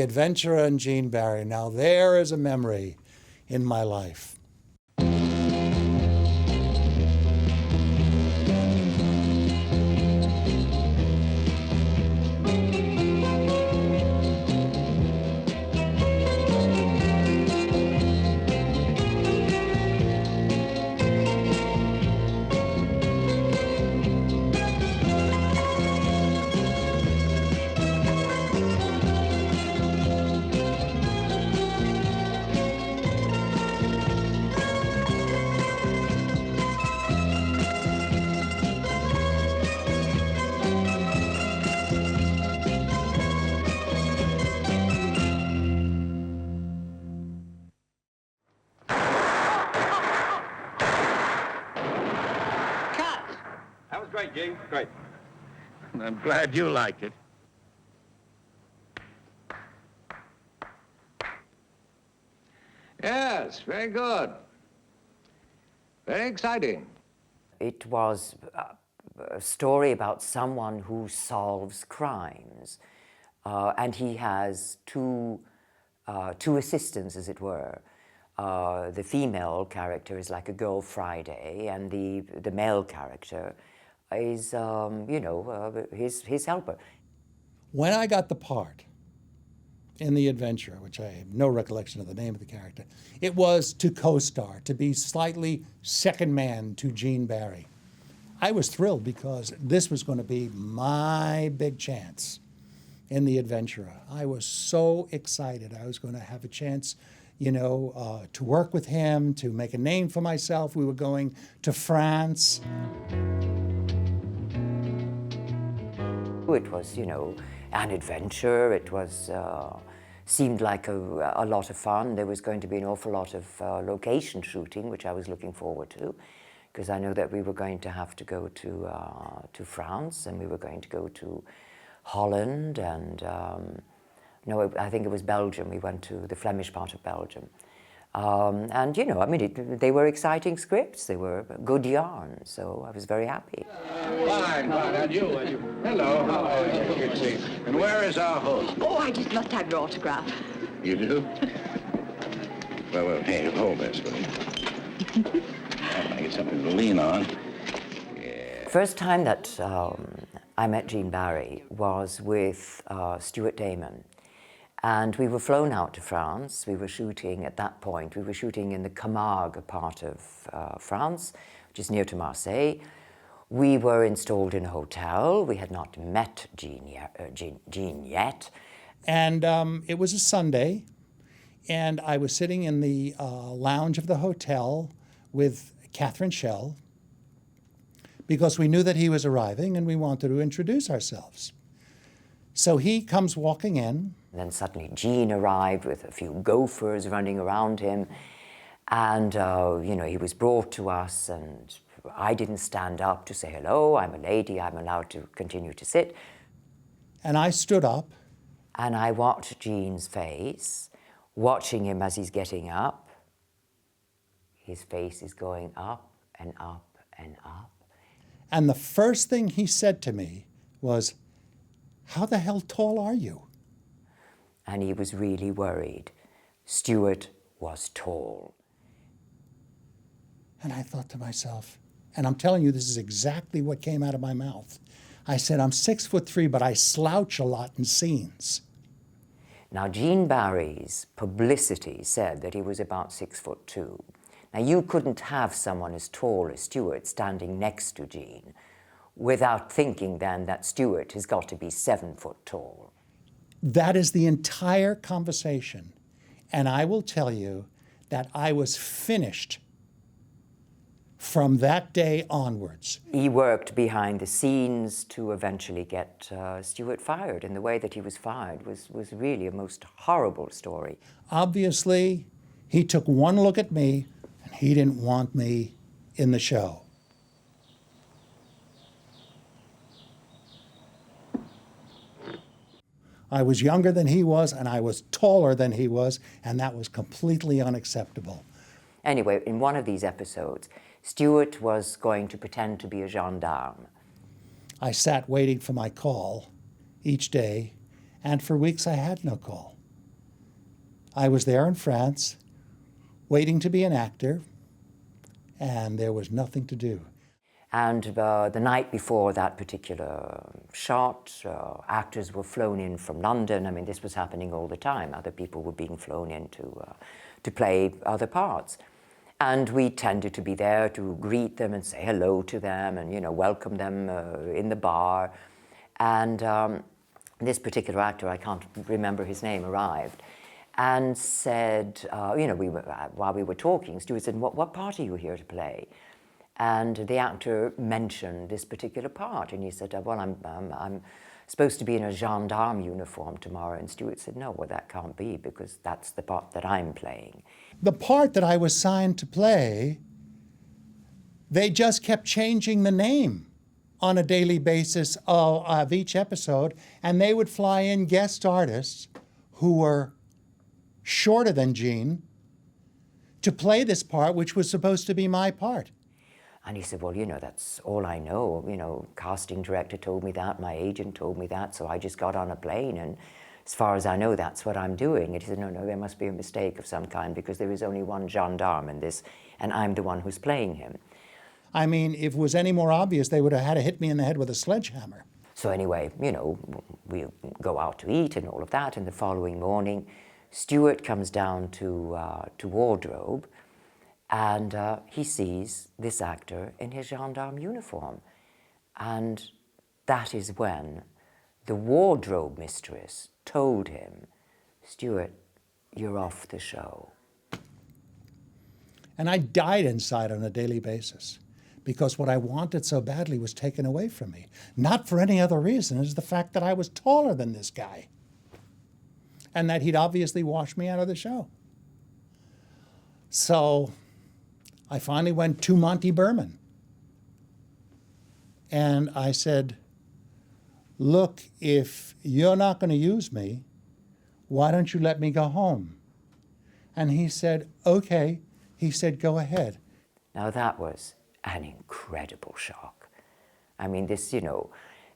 adventurer and Gene Barry. Now there is a memory in my life. Great, Gene. Great. I'm glad you liked it. Yes, very good. Very exciting. It was a story about someone who solves crimes. And he has two assistants, as it were. The female character is like a girl Friday, and the male character is, his helper. When I got the part in The Adventurer, which I have no recollection of the name of the character, it was to co-star, to be slightly second man to Gene Barry. I was thrilled because this was going to be my big chance in The Adventurer. I was so excited. I was going to have a chance, to work with him, to make a name for myself. We were going to France. It was, an adventure. It was, seemed like a lot of fun. There was going to be an awful lot of location shooting, which I was looking forward to, because I know that we were going to have to go to France, and we were going to go to Holland, and I think it was Belgium. We went to the Flemish part of Belgium. They were exciting scripts. They were good yarns, so I was very happy. Fine. And you? Hello, how are you? Good to see you. And where is our host? Oh, I just must have your autograph. You do? well, hey, hold this, will you? I'll get something to lean on. Yeah. First time that I met Gene Barry was with Stuart Damon. And we were flown out to France. We were shooting, at that point, in the Camargue part of France, which is near to Marseille. We were installed in a hotel. We had not met Gene yet. And it was a Sunday, and I was sitting in the lounge of the hotel with Catherine Schell, because we knew that he was arriving and we wanted to introduce ourselves. So he comes walking in. And then suddenly Gene arrived with a few gophers running around him. And, he was brought to us, and I didn't stand up to say hello. I'm a lady. I'm allowed to continue to sit. And I stood up. And I watched Gene's face, watching him as he's getting up. His face is going up and up and up. And the first thing he said to me was, "How the hell tall are you?" And he was really worried. Stuart was tall. And I thought to myself, and I'm telling you, this is exactly what came out of my mouth. I said, "I'm 6'3", but I slouch a lot in scenes." Now, Gene Barry's publicity said that he was about 6'2". Now, you couldn't have someone as tall as Stuart standing next to Gene without thinking then that Stuart has got to be 7 foot tall. That is the entire conversation. And I will tell you that I was finished from that day onwards. He worked behind the scenes to eventually get Stuart fired, and the way that he was fired was really a most horrible story. Obviously, he took one look at me, and he didn't want me in the show. I was younger than he was, and I was taller than he was, and that was completely unacceptable. Anyway, in one of these episodes, Stuart was going to pretend to be a gendarme. I sat waiting for my call each day, and for weeks I had no call. I was there in France, waiting to be an actor, and there was nothing to do. And the night before that particular shot, actors were flown in from London. I mean, this was happening all the time. Other people were being flown in to play other parts. And we tended to be there to greet them and say hello to them and, you know, welcome them in the bar. And this particular actor, I can't remember his name, arrived and said, you know, while we were talking, Stuart said, what part are you here to play? And the actor mentioned this particular part, and he said, well, I'm supposed to be in a gendarme uniform tomorrow. And Stuart said, no, well, that can't be, because that's the part that I'm playing. The part that I was signed to play, they just kept changing the name on a daily basis of each episode, and they would fly in guest artists who were shorter than Gene to play this part, which was supposed to be my part. And he said, well, you know, that's all I know. You know, casting director told me that, my agent told me that, so I just got on a plane, and as far as I know, that's what I'm doing. And he said, no, there must be a mistake of some kind, because there is only one gendarme in this, and I'm the one who's playing him. I mean, if it was any more obvious, they would have had to hit me in the head with a sledgehammer. So anyway, you know, we go out to eat and all of that, and the following morning, Stuart comes down to wardrobe, and he sees this actor in his gendarme uniform. And that is when the wardrobe mistress told him, Stuart, you're off the show. And I died inside on a daily basis, because what I wanted so badly was taken away from me. Not for any other reason as the fact that I was taller than this guy, and that he'd obviously washed me out of the show. So I finally went to Monty Berman. And I said, look, if you're not going to use me, why don't you let me go home? And he said, okay. He said, go ahead. Now that was an incredible shock. I mean, this, you know,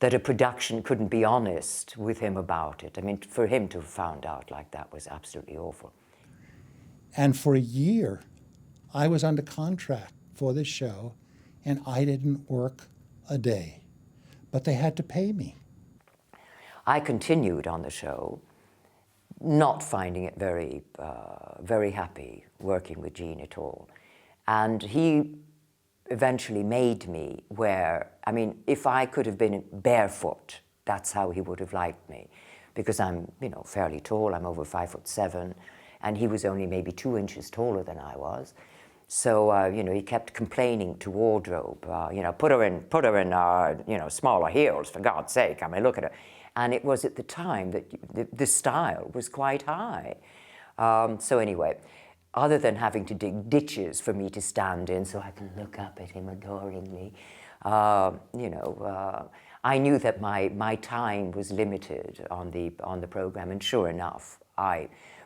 that a production couldn't be honest with him about it. I mean, for him to have found out like that was absolutely awful. And for a year, I was under contract for this show, and I didn't work a day. But they had to pay me. I continued on the show, not finding it very, very happy working with Gene at all. And he eventually made me wear, I mean, if I could have been barefoot, that's how he would have liked me. Because I'm, you know, fairly tall, I'm over 5'7", and he was only maybe 2 inches taller than I was. So, you know, he kept complaining to wardrobe, you know, put her in, you know, smaller heels, for God's sake. I mean, look at her. And it was at the time that the style was quite high. So anyway, other than having to dig ditches for me to stand in so I can look up at him adoringly, you know, I knew that my time was limited on the program, and sure enough,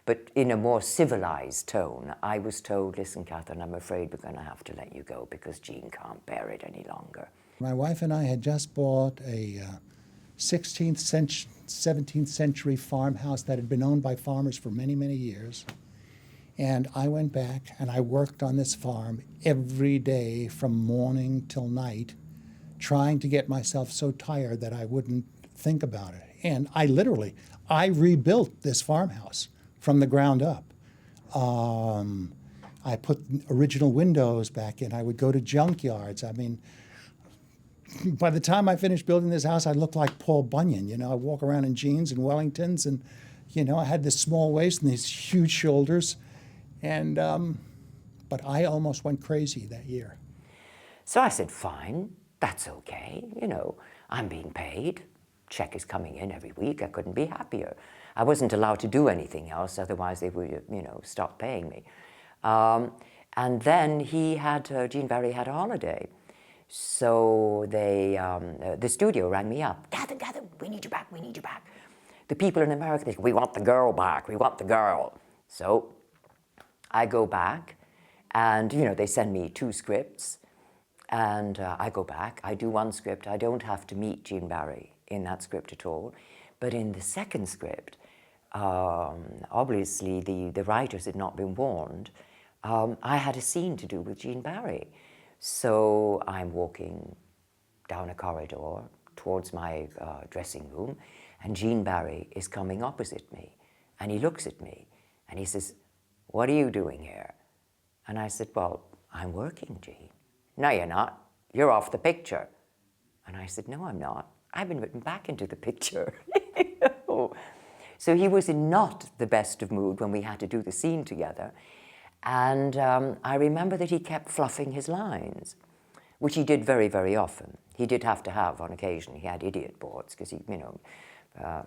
but in a more civilized tone, I was told, listen, Catherine, I'm afraid we're going to have to let you go because Gene can't bear it any longer. My wife and I had just bought a 16th century, 17th century farmhouse that had been owned by farmers for many, many years. And I went back and I worked on this farm every day from morning till night, trying to get myself so tired that I wouldn't think about it. And I rebuilt this farmhouse from the ground up. I put original windows back in. I would go to junkyards. I mean, by the time I finished building this house, I looked like Paul Bunyan. You know, I walk around in jeans and Wellingtons, and, you know, I had this small waist and these huge shoulders. And, but I almost went crazy that year. So I said, fine, that's okay. You know, I'm being paid. Check is coming in every week. I couldn't be happier. I wasn't allowed to do anything else, otherwise they would, you know, stop paying me. And then Gene Barry had a holiday. So the studio rang me up. Catherine, we need you back, we need you back. The people in America, they say, we want the girl back, we want the girl. So I go back, and, you know, they send me 2 scripts, and I go back, I do 1 script. I don't have to meet Gene Barry in that script at all. But in the second script, obviously the writers had not been warned. I had a scene to do with Jean Barry. So I'm walking down a corridor towards my dressing room, and Jean Barry is coming opposite me. And he looks at me, and he says, "What are you doing here?" And I said, "Well, I'm working, Jean." "No, you're not. You're off the picture." And I said, "No, I'm not. I've been written back into the picture." So he was in not the best of mood when we had to do the scene together. And I remember that he kept fluffing his lines, which he did very, very often. He did have to have, on occasion, he had idiot boards, because he,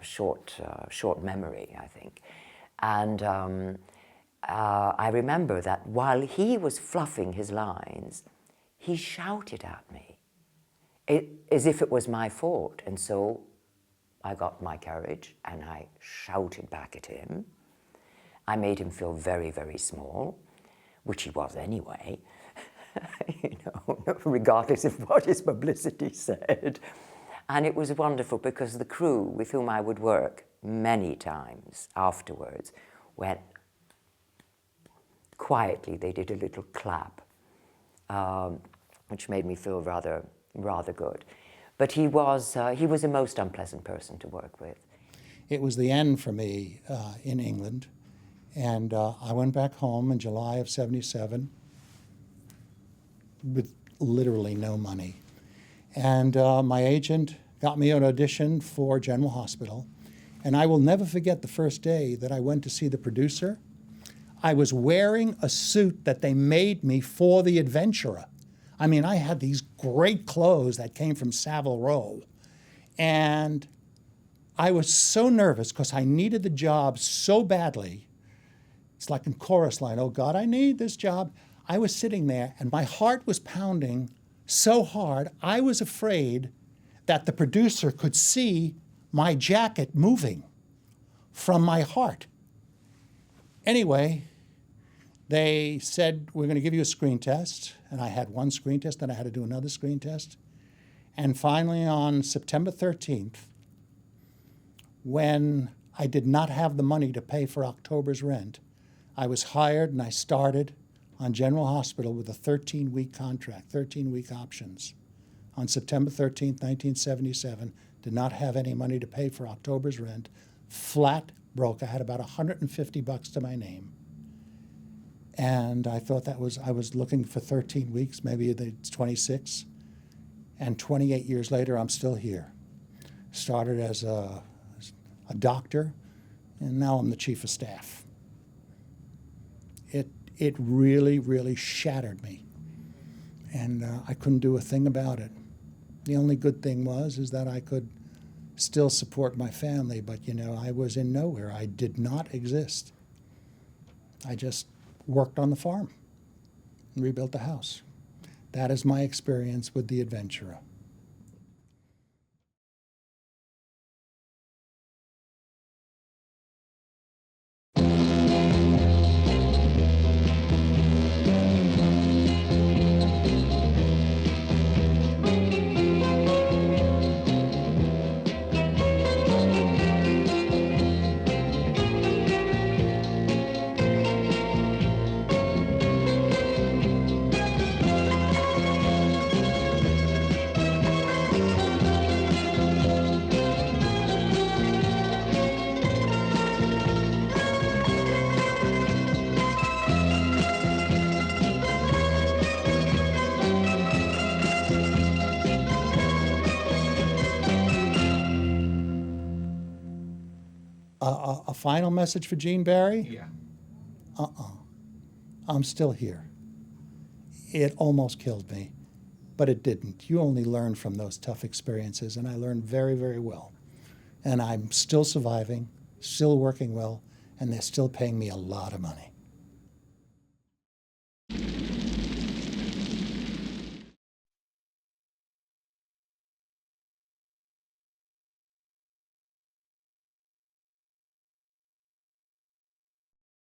short memory, I think. And I remember that while he was fluffing his lines, he shouted at me, as if it was my fault. And so I got my courage and I shouted back at him. I made him feel very, very small, which he was anyway, regardless of what his publicity said. And it was wonderful because the crew with whom I would work many times afterwards went quietly, they did a little clap, which made me feel rather good. But he was a most unpleasant person to work with. It was the end for me in England, and I went back home in July of '77 with literally no money. And my agent got me an audition for General Hospital, and I will never forget the first day that I went to see the producer. I was wearing a suit that they made me for the Adventurer. I mean, I had these great clothes that came from Savile Row. And I was so nervous because I needed the job so badly. It's like in Chorus Line, "Oh God, I need this job." I was sitting there and my heart was pounding so hard, I was afraid that the producer could see my jacket moving from my heart. Anyway, they said, "We're going to give you a screen test." And I had one screen test, then I had to do another screen test. And finally, on September 13th, when I did not have the money to pay for October's rent, I was hired and I started on General Hospital with a 13-week contract, 13-week options. On September 13th, 1977, did not have any money to pay for October's rent, flat broke. I had about $150 to my name. And I thought I was looking for 13 weeks, maybe it's 26. And 28 years later, I'm still here. Started as a doctor, and now I'm the chief of staff. It really, really shattered me. And I couldn't do a thing about it. The only good thing is that I could still support my family, but I was in nowhere. I did not exist. I just worked on the farm and rebuilt the house. That is my experience with the Adventurer. A final message for Jean Barry? Yeah. I'm still here. It almost killed me, but it didn't. You only learn from those tough experiences, and I learned very, very well. And I'm still surviving, still working well, and they're still paying me a lot of money.